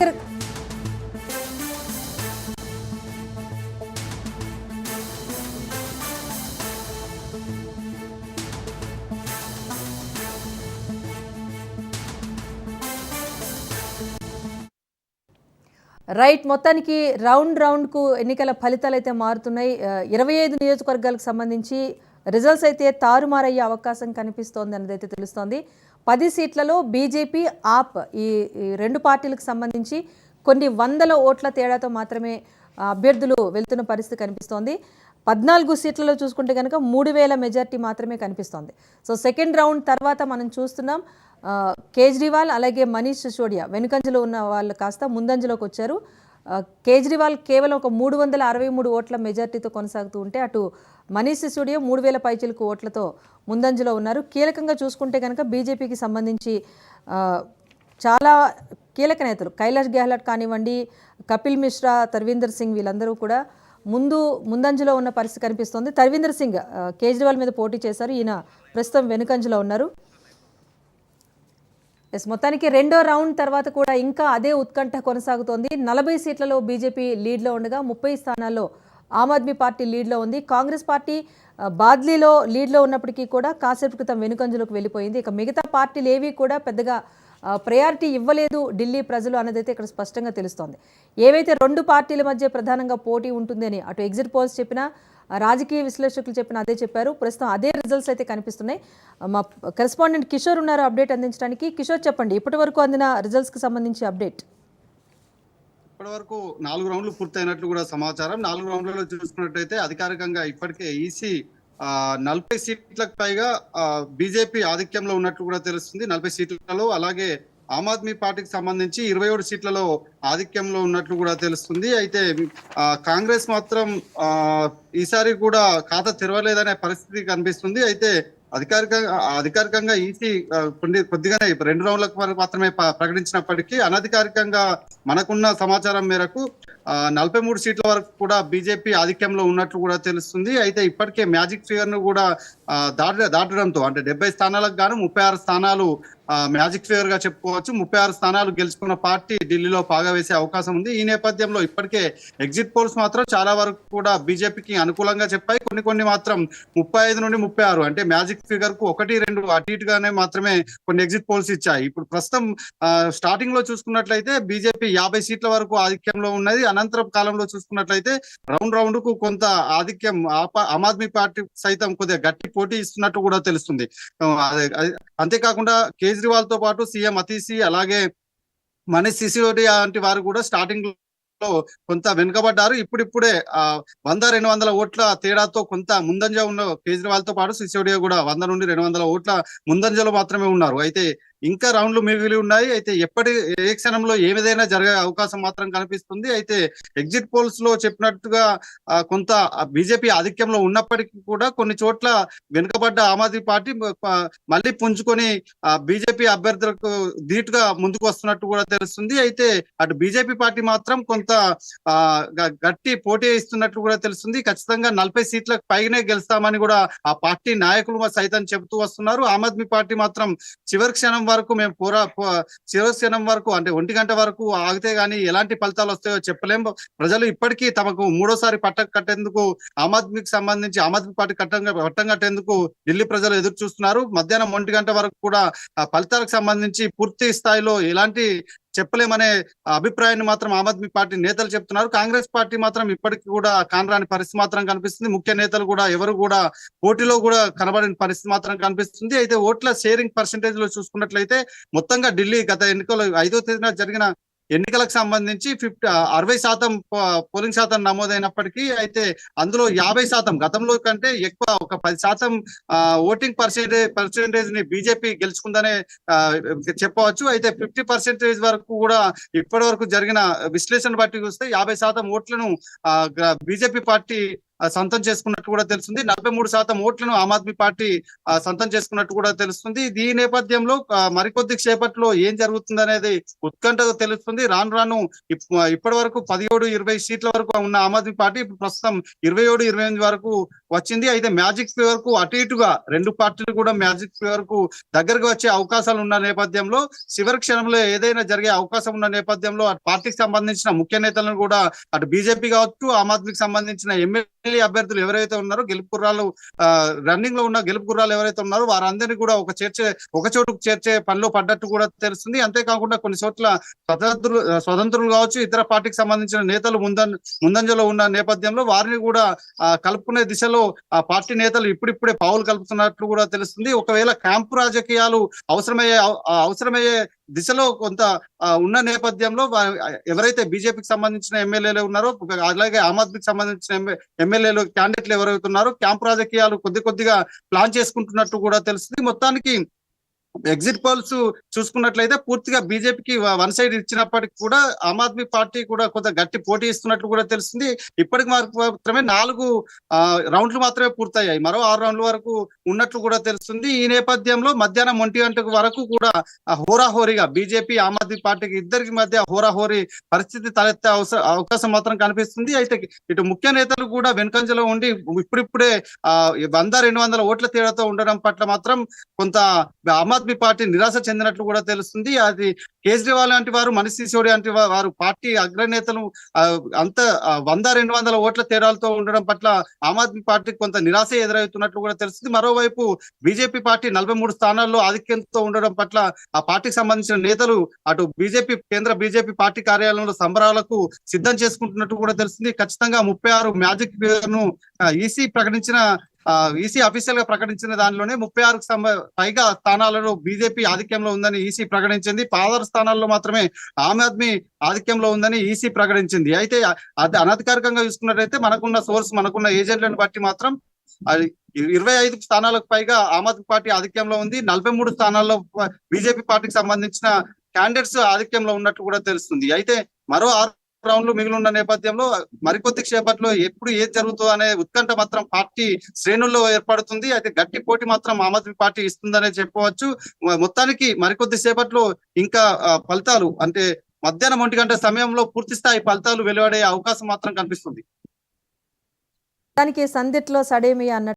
Right, మొత్తానికి round కు ఎన్నికల ఫలితాలు అయితే మారుతున్నాయి. 25 నియోజకవర్గాలకు సంబంధించి రిజల్ట్స్ అయితే తారుమారయ్యే అవకాశం కనిపిస్తోంది అన్నదైతే తెలుస్తోంది. 10 సీట్లలో బీజేపీ, ఆప్ ఈ రెండు పార్టీలకు సంబంధించి కొన్ని వందల ఓట్ల తేడాతో మాత్రమే అభ్యర్థులు వెళ్తున్న పరిస్థితి కనిపిస్తోంది. 14 సీట్లలో చూసుకుంటే కనుక 3000 మెజార్టీ మాత్రమే కనిపిస్తోంది. సో సెకండ్ రౌండ్ తర్వాత మనం చూస్తున్నాం కేజ్రీవాల్ అలాగే మనీష్ సిసోడియా వెనుకంజలో ఉన్న వాళ్ళు కాస్త ముందంజలోకి వచ్చారు. కేజ్రీవాల్ కేవలం ఒక 363 ఓట్ల మెజార్టీతో కొనసాగుతూ ఉంటే అటు మనీష్ సిసోడియా 3000 పైచిలకు ఓట్లతో ముందంజలో ఉన్నారు. కీలకంగా చూసుకుంటే కనుక బీజేపీకి సంబంధించి చాలా కీలక నేతలు కైలాష్ గెహ్లాట్ కానివ్వండి, కపిల్ మిశ్రా, తర్వీందర్ సింగ్ వీళ్ళందరూ కూడా ముందంజలో ఉన్న పరిస్థితి కనిపిస్తోంది. తర్వీందర్ సింగ్ కేజ్రీవాల్ మీద పోటీ చేశారు, ఈయన ప్రస్తుతం వెనుకంజలో ఉన్నారు. మొత్తానికి రెండో రౌండ్ తర్వాత కూడా ఇంకా అదే ఉత్కంఠ కొనసాగుతోంది. 40 సీట్లలో బీజేపీ లీడ్లో ఉండగా 30 స్థానాల్లో ఆమ్ ఆద్మీ పార్టీ లీడ్లో ఉంది. కాంగ్రెస్ పార్టీ బాద్లీలో లీడ్లో ఉన్నప్పటికీ కూడా కాసేపు క్రితం వెనుకంజలోకి వెళ్ళిపోయింది. ఇక మిగతా పార్టీలు ఏవి కూడా పెద్దగా ప్రయారిటీ ఇవ్వలేదు ఢిల్లీ ప్రజలు అన్నదైతే ఇక్కడ స్పష్టంగా తెలుస్తోంది. ఏవైతే రెండు పార్టీల మధ్య ప్రధానంగా పోటీ ఉంటుందని అటు ఎగ్జిట్ పోల్స్ చెప్పినా రాజకీయ విశ్లేషకులు చెప్పిన అదే చెప్పారు. ప్రస్తుతం అదే రిజల్ట్స్ అయితే కనిపిస్తున్నాయి. మా కరెస్పాండెంట్ కిషోర్ ఉన్నారు అప్డేట్ అందించడానికి. కిషోర్, చెప్పండి, ఇప్పటి వరకు అందిన రిజల్ట్స్ కి సంబంధించి అప్డేట్. ఇప్పటి వరకు 4 రౌండ్లు పూర్తయినట్లు కూడా సమాచారం. 4 రౌండ్లలో చూసుకున్నట్టయితే అధికారికంగా ఇప్పటికే ఈసీ 40 సీట్లకు పైగా బీజేపీ ఆధిక్యంలో ఉన్నట్లు కూడా తెలుస్తుంది. 40 సీట్లలో అలాగే ఆమ్ ఆద్మీ పార్టీకి సంబంధించి 27 సీట్లలో ఆధిక్యంలో ఉన్నట్లు కూడా తెలుస్తుంది. అయితే కాంగ్రెస్ మాత్రం ఈసారి కూడా ఖాతా తెరవలేదనే పరిస్థితి కనిపిస్తుంది. అయితే అధికారికంగా ఈసీ కొద్దిగానే 2 రౌండ్లకు మాత్రమే ప్రకటించినప్పటికీ అనధికారికంగా మనకున్న సమాచారం మేరకు 43 సీట్ల వరకు కూడా బీజేపీ ఆధిక్యంలో ఉన్నట్లు కూడా తెలుస్తుంది. అయితే ఇప్పటికే మ్యాజిక్ ఫిగర్ ను కూడా దాటడంతో అంటే 70 స్థానాలకు గాను 36 స్థానాలు మ్యాజిక్ ఫిగర్ గా చెప్పుకోవచ్చు. 36 స్థానాలు గెలుచుకున్న పార్టీ ఢిల్లీలో పాగా వేసే అవకాశం ఉంది. ఈ నేపథ్యంలో ఇప్పటికే ఎగ్జిట్ పోల్స్ మాత్రం చాలా వరకు కూడా బీజేపీకి అనుకూలంగా చెప్పాయి. కొన్ని మాత్రం 35 నుండి 36 అంటే మ్యాజిక్ ఫిగర్ కు 1-2 అటు ఇటుగానే మాత్రమే కొన్ని ఎగ్జిట్ పోల్స్ ఇచ్చాయి. ఇప్పుడు ప్రస్తుతం స్టార్టింగ్ లో చూసుకున్నట్లయితే బీజేపీ 50 సీట్ల వరకు ఆధిక్యంలో ఉన్నది. అనంతరం కాలంలో చూసుకున్నట్లయితే రౌండ్ కు కొంత ఆధిక్యం ఆమ్ ఆద్మీ పార్టీ సైతం కొద్దిగా గట్టి పోటీ ఇస్తున్నట్టు కూడా తెలుస్తుంది. అంతేకాకుండా కేజ్రీవాల్ తో పాటు సీఎం అతీసీ అలాగే మనీష్ సిసోడియా వంటి వారు కూడా స్టార్టింగ్ లో కొంత వెనుకబడ్డారు. ఇప్పుడిప్పుడే 100-200 ఓట్ల తేడాతో కొంత ముందంజ ఉన్న కేజ్రీవాల్ తో పాటు సిసోడియా కూడా 100 నుండి 200 ఓట్ల ముందంజలో మాత్రమే ఉన్నారు. అయితే ఇంకా రౌండ్లు మిగిలి ఉన్నాయి. అయితే ఏ క్షణంలో ఏదైనా జరిగే అవకాశం మాత్రం కనిపిస్తుంది. అయితే ఎగ్జిట్ పోల్స్ లో చెప్పినట్టుగా కొంత బీజేపీ ఆధిక్యంలో ఉన్నప్పటికీ కూడా కొన్ని చోట్ల వెనుకబడ్డ ఆమ్ ఆద్మీ పార్టీ మళ్ళీ పుంజుకొని బీజేపీ అభ్యర్థులకు ధీటుగా ముందుకు వస్తున్నట్టు కూడా తెలుస్తుంది. అయితే అటు బీజేపీ పార్టీ మాత్రం కొంత గట్టి పోటీ ఇస్తున్నట్లు కూడా తెలుస్తుంది. ఖచ్చితంగా 40 సీట్లకు పైనే గెలుస్తామని కూడా ఆ పార్టీ నాయకులు సైతం చెబుతూ వస్తున్నారు. ఆమ్ ఆద్మీ పార్టీ మాత్రం చివరి క్షణం వరకు మేము చివరి క్షణం వరకు అంటే 1 గంట వరకు ఆగితే గానీ ఎలాంటి ఫలితాలు వస్తాయో చెప్పలేం. ప్రజలు ఇప్పటికీ తమకు 3వ పట్టం కట్టేందుకు ఆమ్ ఆద్మీ పార్టీ పట్టం కట్టేందుకు ఢిల్లీ ప్రజలు ఎదురు చూస్తున్నారు. మధ్యాహ్నం 1 గంట వరకు కూడా ఫలితాలకు సంబంధించి పూర్తి స్థాయిలో ఎలాంటి చెప్పలేమనే అభిప్రాయాన్ని మాత్రం ఆమ్ ఆద్మీ పార్టీ నేతలు చెప్తున్నారు. కాంగ్రెస్ పార్టీ మాత్రం ఇప్పటికీ కూడా కానరాని పరిస్థితి మాత్రం కనిపిస్తుంది. ముఖ్య నేతలు కూడా ఎవరు కూడా పోటీలో కూడా కనబడిన పరిస్థితి మాత్రం కనిపిస్తుంది. అయితే ఓట్ల షేరింగ్ పర్సెంటేజ్ లో చూసుకున్నట్లయితే మొత్తంగా ఢిల్లీ గత ఎన్నికల్లో 5వ తేదీన జరిగిన ఎన్నికలకు సంబంధించి 60% పోలింగ్ శాతం నమోదైనప్పటికీ అయితే అందులో 50% గతంలో కంటే ఎక్కువ ఒక 10% ఓటింగ్ పర్సెంటేజ్ ని బీజేపీ గెలుచుకుందనే చెప్పవచ్చు. అయితే 50% వరకు కూడా ఇప్పటి వరకు జరిగిన విశ్లేషణ బట్టి చూస్తే 50% ఓట్లను బీజేపీ పార్టీ సొంతం చేసుకున్నట్టు కూడా తెలుస్తుంది. 43% ఓట్లను ఆమ్ ఆద్మీ పార్టీ సొంతం చేసుకున్నట్టు కూడా తెలుస్తుంది. ఈ నేపథ్యంలో మరికొద్ది సేపట్లో ఏం జరుగుతుంది అనేది ఉత్కంఠగా తెలుస్తుంది. రాను రాను ఇప్పటి వరకు 17-20 సీట్ల వరకు ఉన్న ఆమ్ ఆద్మీ పార్టీ ఇప్పుడు ప్రస్తుతం 27-28 వరకు వచ్చింది. అయితే మ్యాజిక్ ఫిగర్ కు అటు ఇటుగా రెండు పార్టీలు కూడా మ్యాజిక్ ఫిగర్ కు దగ్గరకు వచ్చే అవకాశాలు ఉన్న నేపథ్యంలో, చివరి క్షణంలో ఏదైనా జరిగే అవకాశం ఉన్న నేపథ్యంలో అటు పార్టీకి సంబంధించిన ముఖ్య నేతలను కూడా అటు బీజేపీ కావచ్చు, ఆమ్ ఆద్మీకి సంబంధించిన ఎమ్మెల్యే అభ్యర్థులు ఎవరైతే ఉన్నారో గెలుపు గుర్రాలు రన్నింగ్ లో ఉన్న గెలుపు గుర్రాలు ఎవరైతే ఉన్నారో వారందరినీ కూడా ఒక చోటుకు చేర్చే పనిలో పడ్డట్టు కూడా తెలుస్తుంది. అంతేకాకుండా కొన్ని చోట్ల స్వతంత్రులు కావచ్చు, ఇతర పార్టీకి సంబంధించిన నేతలు ముందంజలో ఉన్న నేపథ్యంలో వారిని కూడా కలుపుకునే దిశలో ఆ పార్టీ నేతలు ఇప్పుడిప్పుడే పావులు కలుపుతున్నట్లు కూడా తెలుస్తుంది. ఒకవేళ క్యాంపు రాజకీయాలు అవసరమయ్యే దిశలో కొంత ఉన్న నేపథ్యంలో ఎవరైతే బీజేపీకి సంబంధించిన ఎమ్మెల్యేలు ఉన్నారో, అలాగే ఆమ్ ఆద్మీకి సంబంధించిన ఎమ్మెల్యేలు క్యాండిడేట్లు ఎవరైతే ఉన్నారో క్యాంపు రాజకీయాలు కొద్దిగా ప్లాన్ చేసుకుంటున్నట్టు కూడా తెలుస్తుంది. మొత్తానికి ఎగ్జిట్ పోల్స్ చూసుకున్నట్లయితే పూర్తిగా బీజేపీకి వన్ సైడ్ ఇచ్చినప్పటికీ కూడా ఆమ్ ఆద్మీ పార్టీ కూడా కొంత గట్టి పోటీ ఇస్తున్నట్లు కూడా తెలుస్తుంది. ఇప్పటికి మాత్రమే 4 రౌండ్లు మాత్రమే పూర్తయ్యాయి. మరో 6 రౌండ్ల వరకు ఉన్నట్లు కూడా తెలుస్తుంది. ఈ నేపథ్యంలో మధ్యాహ్నం 1 గంట వరకు కూడా హోరాహోరీగా బీజేపీ ఆమ్ ఆద్మీ పార్టీకి ఇద్దరికి మధ్య హోరాహోరీ పరిస్థితి తలెత్తే అవకాశం మాత్రం కనిపిస్తుంది. అయితే ఇటు ముఖ్య నేతలు కూడా వెనుకంజలో ఉండి ఇప్పుడిప్పుడే 100-200 ఓట్ల తేడాతో ఉండడం పట్ల మాత్రం కొంత ఆమ్ ఆద్మీ పార్టీ నిరాశ చెందినట్లు కూడా తెలుస్తుంది. అది కేజ్రీవాల్ లాంటి వారు, మనీష్ సిసోడియా లాంటి వారు పార్టీ అగ్రనేతలు అంత 100-200 ఓట్ల తేడాలతో ఉండడం పట్ల ఆమ్ ఆద్మీ పార్టీకి కొంత నిరాశ ఎదురవుతున్నట్లు కూడా తెలుస్తుంది. మరోవైపు బీజేపీ పార్టీ 43 స్థానాల్లో ఆధిక్యంతో ఉండడం పట్ల ఆ పార్టీకి సంబంధించిన నేతలు అటు కేంద్ర బీజేపీ పార్టీ కార్యాలయంలో సంబరాలకు సిద్ధం చేసుకుంటున్నట్టు కూడా తెలుస్తుంది. ఖచ్చితంగా 36 మ్యాజిక్ ఫిగర్ ను ఈసీ అఫీషియల్ గా ప్రకటించిన దానిలోనే 36కు పైగా స్థానాలలో బీజేపీ ఆధిక్యంలో ఉందని ఈసీ ప్రకటించింది. 16 స్థానాల్లో మాత్రమే ఆమ్ ఆద్మీ ఆధిక్యంలో ఉందని ఈసీ ప్రకటించింది. అయితే అది అనధికారికంగా చూసుకున్నట్లయితే మనకున్న ఏజెంట్లను బట్టి మాత్రం 25 స్థానాలకు పైగా ఆమ్ ఆద్మీ పార్టీ ఆధిక్యంలో ఉంది. 43 స్థానాల్లో బీజేపీ పార్టీకి సంబంధించిన క్యాండిడేట్స్ ఆధిక్యంలో ఉన్నట్టు కూడా తెలుస్తుంది. అయితే మరో 6 రౌండ్లు మిగిలి ఉన్న నేపథ్యంలో మరికొద్ది క్షేపట్లో ఎప్పుడు ఏది జరుగుతుందో అనే ఉత్కంఠ మాత్రం పార్టీ శ్రేణుల్లో ఏర్పడుతుంది. అయితే గట్టి పోటీ మాత్రం ఆమ్ ఆద్మీ పార్టీ ఇస్తుందనే చెప్పవచ్చు. మొత్తానికి మరికొద్ది సేపట్లో ఇంకా ఫలితాలు అంటే మధ్యాహ్నం 1 గంట సమయంలో పూర్తి స్థాయి ఫలితాలు వెలువడే అవకాశం మాత్రం కనిపిస్తుంది. దానికి సందిట్లో సడేమియా అన్నట్టు